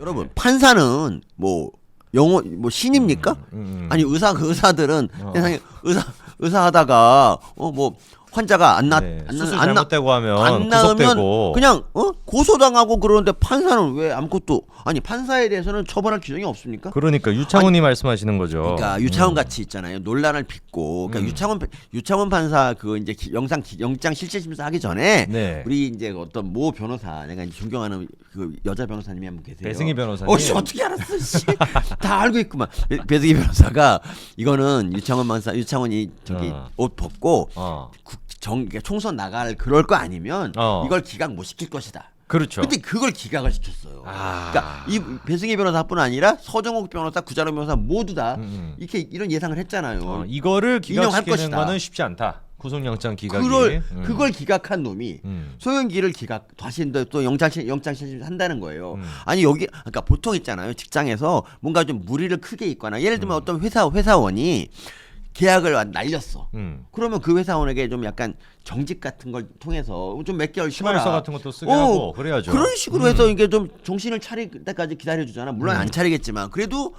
여러분 판사는 뭐 영어 뭐 신입니까? 아니 의사들은 세상에 의사하다가 뭐 환자가 수술 잘못되고 하면 안 나으면 구속되고. 그냥 고소당하고 그러는데 판사는 왜 아무것도 아니 판사에 대해서는 처벌할 규정이 없습니까? 그러니까 유창훈이 말씀하시는 거죠. 그러니까 유창훈 같이 있잖아요. 논란을 빚고 그러니까 유창훈 판사 그 이제 영장 실질심사 하기 전에 네. 우리 이제 어떤 모 변호사 내가 이제 존경하는 그 여자 변호사님이 한 분 계세요. 배승희 변호사님. 어떻게 알았어? 씨. 다 알고 있구만. 배승희 변호사가 이거는 유창훈이 저기 옷 벗고 총선 나갈 그럴 거 아니면 이걸 기각 못 시킬 것이다. 그렇죠. 근데 그걸 기각을 시켰어요. 그러니까 이 배승희 변호사뿐 아니라 서정욱 변호사, 구자룡 변호사 모두 다 이렇게 이런 예상을 했잖아요. 이걸 기각시키는 것이다. 거는 쉽지 않다. 구속영장 기각이. 그걸 기각한 놈이 소형기를 다시 또 영장 실질 한다는 거예요. 아니 여기 그러니까 보통 있잖아요. 직장에서 뭔가 좀 무리를 크게 있거나 예를 들면 어떤 회사원이 계약을 날렸어. 그러면 그 회사원에게 좀 약간 정직 같은 걸 통해서 좀 몇 개월 쉬어라. 심할서 같은 것도 쓰게 하고 그래야죠. 그런 식으로 해서 이게 좀 정신을 차릴 때까지 기다려주잖아. 물론 안 차리겠지만 그래도.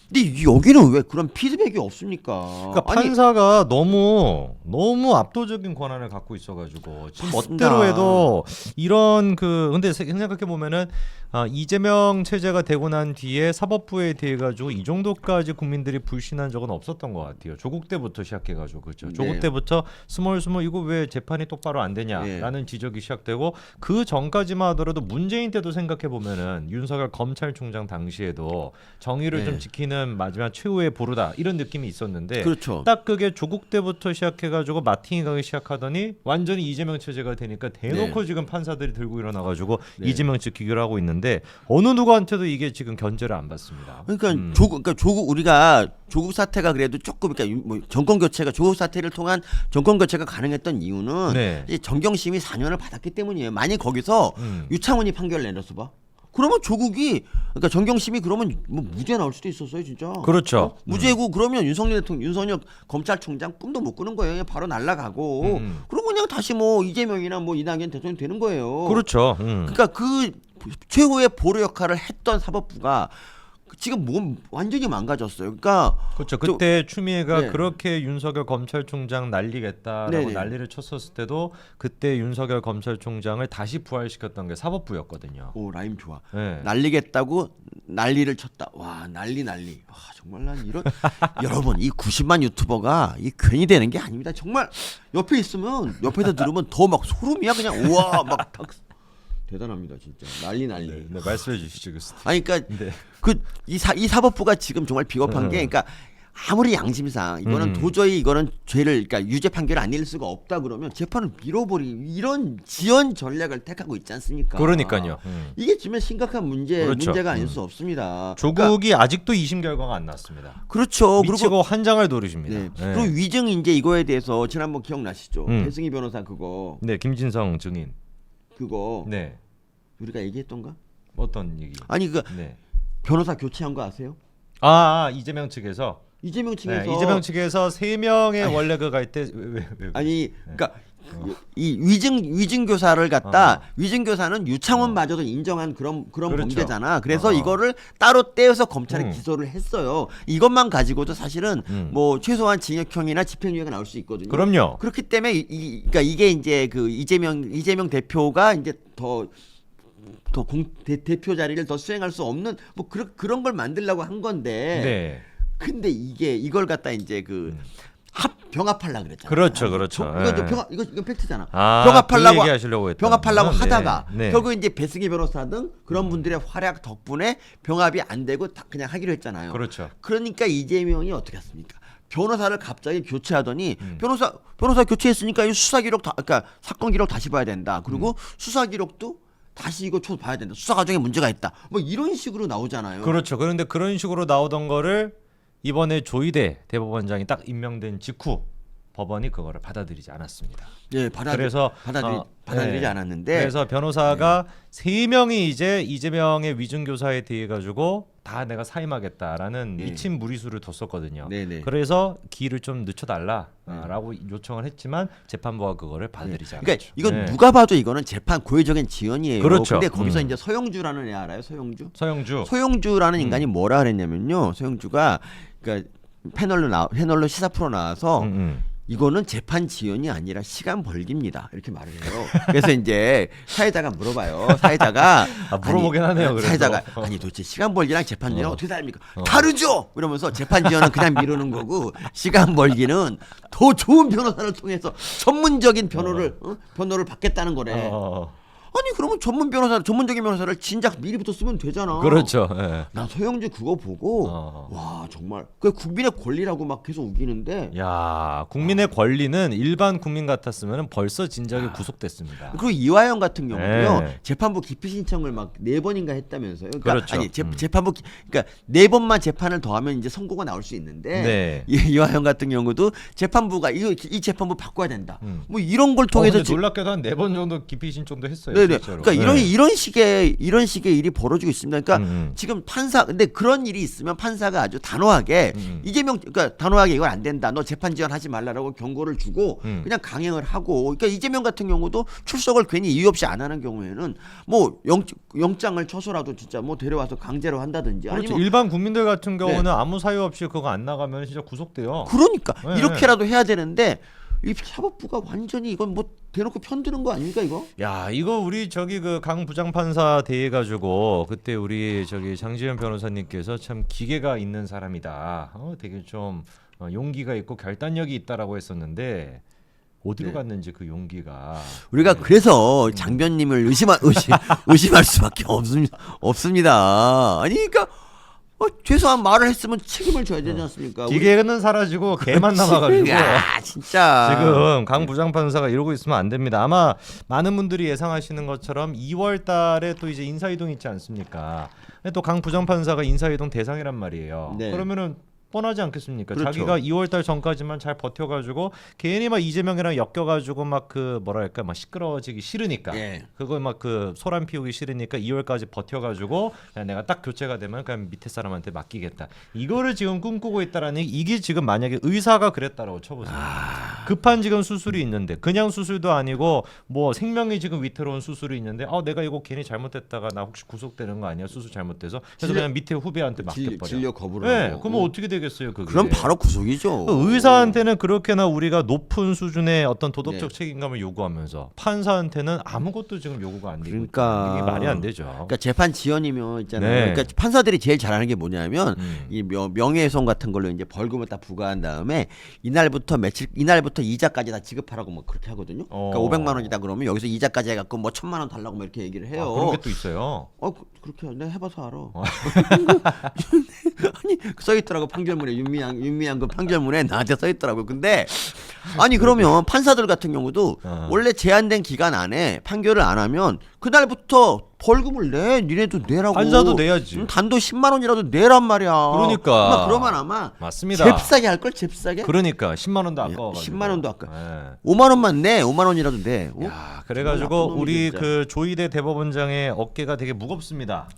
근데 여기는 왜 그런 피드백이 없습니까? 그러니까 판사가 너무 압도적인 권한을 갖고 있어가지고 지금 맞습니다. 멋대로 해도 이런 근데 생각해 보면은 이재명 체제가 되고 난 뒤에 사법부에 대해 가지고 이 정도까지 국민들이 불신한 적은 없었던 것 같아요. 조국 때부터 시작해가지고 그렇죠. 조국 네. 때부터 스멀스멀 이거 왜 재판이 똑바로 안 되냐라는 지적이 시작되고 그 전까지만 하더라도 문재인 때도 생각해 보면은 윤석열 검찰총장 당시에도 정의를 좀 지키는 마지막 최후의 보루다 이런 느낌이 있었는데 그렇죠. 딱 그게 조국 때부터 시작해가지고 마팅이 가기 시작하더니 완전히 이재명 체제가 되니까 대놓고 지금 판사들이 들고 일어나가지고 이재명 지키기로 하고 있는데 어느 누구한테도 이게 지금 견제를 안 받습니다. 그러니까 조국 우리가 조국 사태가 그래도 조금 그러니까 뭐 정권 교체가 조국 사태를 통한 정권 교체가 가능했던 이유는 이제 정경심이 4년을 받았기 때문이에요. 만약 거기서 유창훈이 판결 내렸어 봐. 그러면 조국이 그러니까 정경심이 그러면 뭐 무죄 나올 수도 있었어요, 진짜. 그렇죠. 무죄고 그러면 윤석열 검찰총장 꿈도 못 꾸는 거예요. 바로 날아가고. 그리고 그냥 다시 뭐 이재명이나 뭐 이낙연 대통령 되는 거예요. 그렇죠. 그러니까 그 최후의 보루 역할을 했던 사법부가 지금 몸 완전히 망가졌어요. 그러니까 그렇죠. 그때 추미애가 그렇게 윤석열 검찰총장 날리겠다라고 난리를 쳤었을 때도 그때 윤석열 검찰총장을 다시 부활시켰던 게 사법부였거든요. 오 라임 좋아. 날리겠다고 난리를 쳤다. 와 난리. 와 정말 난 이런 여러분 이 90만 유튜버가 이 괜히 되는 게 아닙니다. 정말 옆에 있으면 옆에서 들으면 더 막 소름이야 그냥 우와 막 대단합니다 진짜 난리. 네, 말씀해 주시죠. 아니 그러니까 이 사법부가 지금 정말 비겁한 게 그러니까 아무리 양심상 이거는 도저히 이거는 죄를 그러니까 유죄 판결을 안 내릴 수가 없다 그러면 재판을 이런 지연 전략을 택하고 있지 않습니까? 그러니까요. 이게 지금 심각한 문제가 아닐 수 없습니다. 조국이 아직도 2심 결과가 안 났습니다. 그렇죠. 미치고 환장을 노리십니다. 그리고 위증 이제 이거에 대해서 지난번 기억나시죠? 배승희 변호사 그거. 네, 김진성 증인. 그거. 우리가 얘기했던가? 어떤 얘기? 아니 변호사 교체한 거 아세요? 이재명 측에서 이재명 측에서 3명의 원래 그가 있대. 왜. 아니 그러니까 이 위증 교사를 갖다 위증 교사는 유창훈마저도 인정한 그런 그렇죠. 범죄잖아. 그래서 이거를 따로 떼어서 검찰에 기소를 했어요. 이것만 가지고도 사실은 뭐 최소한 징역형이나 집행유예가 나올 수 있거든요. 그럼요. 그렇기 때문에 그러니까 이게 이제 그 이재명 대표가 이제 대표 자리를 더 수행할 수 없는 뭐 그런 걸 만들려고 한 건데. 근데 이걸 갖다 이제 병합하려고 그랬잖아요. 그렇죠. 이거 팩트잖아. 병합하려고 병합하려고 하다가 결국 이제 배승희 변호사 등 그런 분들의 활약 덕분에 병합이 안 되고 그냥 하기로 했잖아요. 그렇죠. 그러니까 이재명이 어떻게 했습니까? 변호사를 갑자기 교체하더니 변호사 교체했으니까 이 수사 기록 그러니까 사건 기록 다시 봐야 된다. 그리고 수사 기록도 다시 이거 봐야 된다. 수사 과정에 문제가 있다. 뭐 이런 식으로 나오잖아요. 그렇죠. 그런데 그런 식으로 나오던 거를 이번에 조희대 대법원장이 딱 임명된 직후 법원이 그거를 받아들이지 않았습니다. 예, 그래서 받아들이지 않았는데 그래서 변호사가 세 명이 이제 이재명의 위증교사에 대해 가지고 다 내가 사임하겠다라는 미친 무리수를 뒀었거든요. 네네. 그래서 기일을 좀 늦춰달라라고 요청을 했지만 재판부가 그거를 받아들이지 않았죠. 그러니까 이건 누가 봐도 이거는 재판 고의적인 지연이에요. 그렇죠. 근데 거기서 이제 서영주라는 애 알아요? 서영주. 소영주라는 인간이 뭐라 그랬냐면요. 소영주가 그러니까 패널로 시사 프로 나와서 이거는 재판 지연이 아니라 시간 벌기입니다. 이렇게 말을 해요. 그래서 이제 사회자가 물어봐요. 사회자가 물어보긴 하네요. 그래도. 사회자가 아니 도대체 시간 벌기랑 재판 지연 어떻게 다릅니까? 다르죠. 이러면서 재판 지연은 그냥 미루는 거고 시간 벌기는 더 좋은 변호사를 통해서 전문적인 변호를 받겠다는 거래. 아니 그러면 전문적인 변호사를 진작 미리부터 쓰면 되잖아. 그렇죠. 예. 난 서영주 그거 보고 와 정말 그 국민의 권리라고 막 계속 우기는데 야 국민의 권리는 일반 국민 같았으면 벌써 진작에 구속됐습니다. 그리고 이화영 같은 경우도요 재판부 기피 신청을 막 4번인가 했다면서요. 그러니까 그렇죠. 아니 재판부 그러니까 4번만 재판을 더하면 이제 선고가 나올 수 있는데 이화영 같은 경우도 재판부가 이 재판부 바꿔야 된다. 뭐 이런 걸 통해서 놀랍게도 한 4번 정도 기피 신청도 했어요. 네네. 실제로. 그러니까 이런 식의 일이 벌어지고 있습니다. 그러니까 지금 근데 그런 일이 있으면 판사가 아주 단호하게 그러니까 단호하게 이건 안 된다. 너 재판 지연하지 말라라고 경고를 주고 그냥 강행을 하고. 그러니까 이재명 같은 경우도 출석을 괜히 이유 없이 안 하는 경우에는 뭐 영장을 쳐서라도 진짜 뭐 데려와서 강제로 한다든지. 그렇죠. 아니면 일반 국민들 같은 경우는 아무 사유 없이 그거 안 나가면 진짜 구속돼요. 그러니까 이렇게라도 해야 되는데. 이 사법부가 완전히 이건 뭐 대놓고 편드는 거 아닙니까 이거? 야 이거 우리 저기 그 강 부장판사 대해 가지고 그때 우리 저기 장지현 변호사님께서 참 기계가 있는 사람이다. 되게 좀 용기가 있고 결단력이 있다라고 했었는데 어디로 갔는지 그 용기가 우리가 그래서 장변님을 의심할 수밖에 없습니다. 아니 그러니까. 죄송한 말을 했으면 책임을 져야 되지 않습니까? 기계는 사라지고 개만 남아가지고 진짜 지금 강 부장판사가 이러고 있으면 안 됩니다. 아마 많은 분들이 예상하시는 것처럼 2월달에 또 이제 인사이동 있지 않습니까? 또 강 부장판사가 인사이동 대상이란 말이에요. 그러면은 뻔하지 않겠습니까? 그렇죠. 자기가 2월달 전까지만 잘 버텨가지고 괜히 막 이재명이랑 엮여가지고 막 그 뭐랄까 막 시끄러워지기 싫으니까 그걸 막 그 소란 피우기 싫으니까 2월까지 버텨가지고 그냥 내가 딱 교체가 되면 그냥 밑에 사람한테 맡기겠다. 이거를 지금 꿈꾸고 있다라는 이게 지금 만약에 의사가 그랬다라고 쳐보세요. 급한 지금 수술이 있는데 그냥 수술도 아니고 뭐 생명이 지금 위태로운 수술이 있는데 내가 이거 괜히 잘못했다가 나 혹시 구속되는 거 아니야? 수술 잘못돼서 그래서 그냥 밑에 후배한테 맡겨버려. 진료 거부를 하고. 그러면 어떻게 되겠어요? 그게. 그럼 바로 구속이죠. 의사한테는 그렇게나 우리가 높은 수준의 어떤 도덕적 책임감을 요구하면서 판사한테는 아무것도 지금 요구가 안 되고 그러니까 이게 말이 안 되죠. 그러니까 재판 지연이면 있잖아요. 그러니까 판사들이 제일 잘하는 게 뭐냐면 이 명예훼손 같은 걸로 이제 벌금을 딱 부과한 다음에 이날부터 이자까지 다 지급하라고 뭐 그렇게 하거든요. 그러니까 500만 원이다 그러면 여기서 이자까지 해갖고 뭐 1000만 원 달라고 뭐 이렇게 얘기를 해요. 그런 게 또 있어요. 그렇게 내가 해봐서 알아. 아니 써있더라고 판결문에 윤미향 그 판결문에 나한테 써있더라고. 근데 아니 그러면 판사들 같은 경우도 원래 제한된 기간 안에 판결을 안 하면 그날부터 벌금을 내. 니네도 내라고. 판사도 내야지. 단도 10만 원이라도 내란 말이야. 그러니까. 그러면 아마 맞습니다. 잽싸게 할걸 잽싸게. 그러니까 10만 원도 아까워가지고. 10만 원도 아까. 5만 원만 내. 5만 원이라도 내. 야, 그래가지고 우리 그 조희대 대법원장의 어깨가 되게 무겁습니다.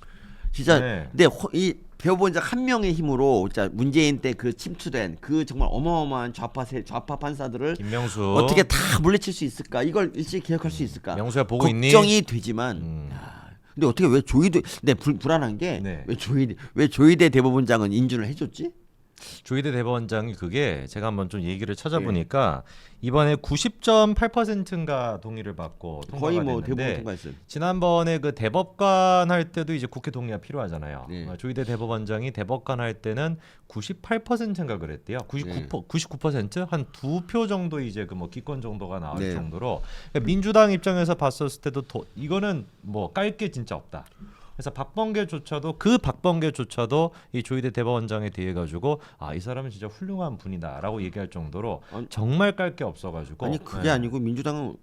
진짜. 근데 이 대법원장 한 명의 힘으로 진짜 문재인 때 그 침투된 그 정말 어마어마한 좌파 판사들을 김명수 어떻게 다 물리칠 수 있을까? 이걸 일찍 기억할 수 있을까? 명수야 보고 있니? 걱정이 되지만. 근데 어떻게 왜 조희대? 근데 불안한 게 왜 조희대 대법원장은 인준을 해줬지? 조희대 대법원장이 그게 제가 한번 좀 얘기를 찾아보니까 이번에 90.8%인가 동의를 받고 통과가 거의 뭐 됐는데 대부분 통과했어요. 지난번에 그 대법관 할 때도 이제 국회 동의가 필요하잖아요. 조희대 대법원장이 대법관 할 때는 98%인가 그랬대요. 99%? 한 2표 정도 이제 그 뭐 기권 정도가 나올 정도로 그러니까 민주당 입장에서 봤었을 때도 이거는 뭐 깔 게 진짜 없다. 그래서 박범계조차도 이 조희대 대법원장에 대해 가지고 이 사람은 진짜 훌륭한 분이다라고 얘기할 정도로 정말 깔 게 없어가지고 아니 그게 아니고 민주당은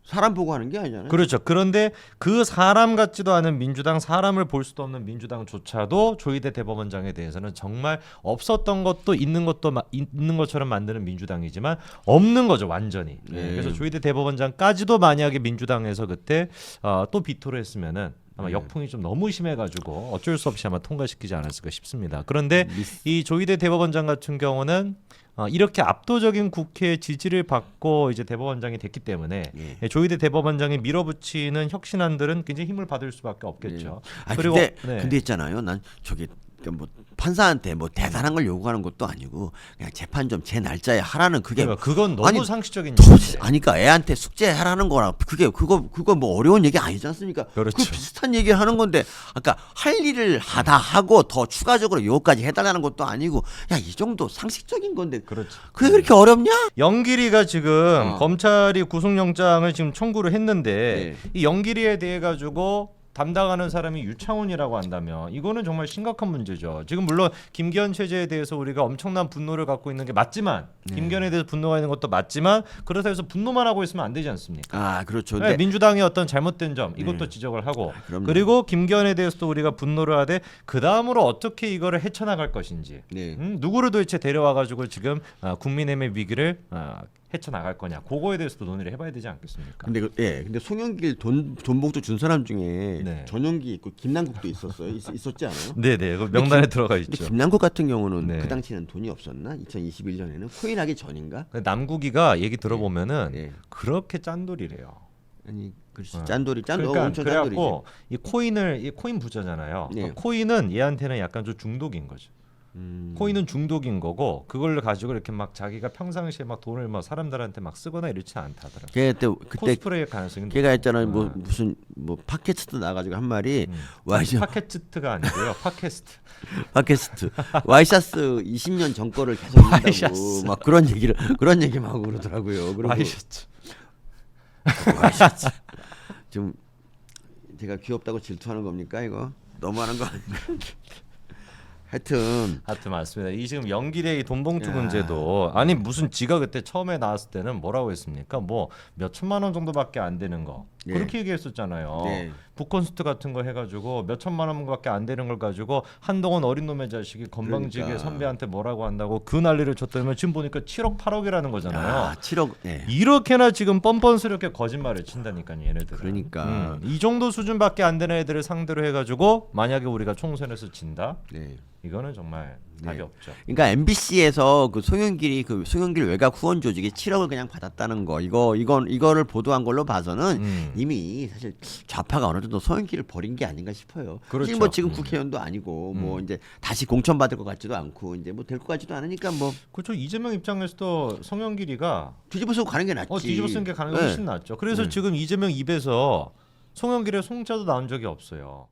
사람 보고 하는 게 아니잖아요. 그렇죠. 그런데 그 사람 같지도 않은 민주당, 사람을 볼 수도 없는 민주당조차도 조희대 대법원장에 대해서는 정말 없었던 것도 있는 것처럼 만드는 민주당이지만 없는 거죠, 완전히. 그래서 조희대 대법원장까지도 만약에 민주당에서 그때 또 비토를 했으면은 아마 역풍이 좀 너무 심해가지고 어쩔 수 없이 아마 통과시키지 않았을까 싶습니다. 그런데 이 조희대 대법원장 같은 경우는 이렇게 압도적인 국회 지지를 받고 이제 대법원장이 됐기 때문에 조희대 대법원장이 밀어붙이는 혁신안들은 굉장히 힘을 받을 수밖에 없겠죠. 그리고 근데 있잖아요. 난 저기 뭐 판사한테 뭐 대단한 걸 요구하는 것도 아니고 그냥 재판 좀 제 날짜에 하라는 그게 그건 너무 아니, 상식적인 얘기지. 아니까 애한테 숙제하라는 거라 그거 뭐 어려운 얘기 아니지 않습니까? 그렇죠. 그 비슷한 얘기를 하는 건데 아까 할 일을 하다 하고 더 추가적으로 요거까지 해달라는 것도 아니고 야 이 정도 상식적인 건데 그렇죠. 그게 그렇게 어렵냐? 영길이가 지금 검찰이 구속영장을 지금 청구를 했는데 이 영길이에 대해 가지고 담당하는 사람이 유창훈이라고 한다면 이거는 정말 심각한 문제죠. 지금 물론 김기현 체제에 대해서 우리가 엄청난 분노를 갖고 있는 게 맞지만 김기현에 대해서 분노가 있는 것도 맞지만 그렇다 해서 분노만 하고 있으면 안 되지 않습니까? 아 그렇죠. 네, 민주당의 어떤 잘못된 점 이것도 지적을 하고 그리고 김기현에 대해서도 우리가 분노를 하되 그 다음으로 어떻게 이거를 헤쳐나갈 것인지 누구를 도대체 데려와 가지고 지금 국민의힘의 위기를 헤쳐나갈 거냐 그거에 대해서도 논의를 해봐야 되지 않겠습니까? 근데 송영길 돈 봉투 준 사람 중에 전용기 있고 김남국도 있었지 않아요? 네네 그 명단에 들어가 있죠. 김남국 같은 경우는 그 당시에는 돈이 없었나? 2021년에는 코인하기 전인가? 남국이가 얘기 들어보면은 그렇게 짠돌이래요. 아니 글쎄 짠돌이 그러니까 엄청 그래갖고 이 코인 부자잖아요. 코인은 얘한테는 약간 좀 중독인 거죠. 코인은 중독인 거고 그걸 가지고 이렇게 막 자기가 평상시에 막 돈을 막 사람들한테 막 쓰거나 이렇지 않다더라고요. 그때 코스프레의 가능성이 걔가 했잖아요. 무슨 팟캐스트 나가지고 한 말이 팟캐스트가 아니고요. 팟캐스트 와이셔츠 20년 전 거를 계속 읽는다고 막 그런 얘기만 하고 그러더라고요. 와이셔츠 좀 제가 귀엽다고 질투하는 겁니까 이거? 너무하는 거 아닌가? 하여튼 맞습니다. 이 지금 영길의 돈봉투 문제도 아니 무슨 지가 그때 처음에 나왔을 때는 뭐라고 했습니까? 뭐 몇 천만 원 정도밖에 안 되는 거 그렇게 얘기했었잖아요. 북콘스트 같은 거 해가지고 몇 천만 원밖에 안 되는 걸 가지고 한동훈 어린 놈의 자식이 건방지게 선배한테 뭐라고 한다고 그 난리를 쳤다면 지금 보니까 7억 8억이라는 거잖아요. 7억 이렇게나 지금 뻔뻔스럽게 거짓말을 친다니까요, 얘네들은. 그러니까 이 정도 수준밖에 안 되는 애들을 상대로 해가지고 만약에 우리가 총선에서 진다. 이거는 정말 답이 없죠. 그러니까 MBC에서 그 송영길 외곽 후원 조직이 7억을 그냥 받았다는 거 이거를 보도한 걸로 봐서는 이미 사실 좌파가 어느 정도 송영길을 버린 게 아닌가 싶어요. 그렇죠. 뭐 지금 국회의원도 아니고 뭐 이제 다시 공천 받을 것 같지도 않고 이제 뭐 될 것 같지도 않으니까 뭐 그렇죠. 이재명 입장에서도 송영길이가 뒤집어 쓰고 가는 게 낫지. 뒤집어 쓰는 게 가능성이 훨씬 낫죠. 그래서 지금 이재명 입에서 송영길의 송자도 나온 적이 없어요.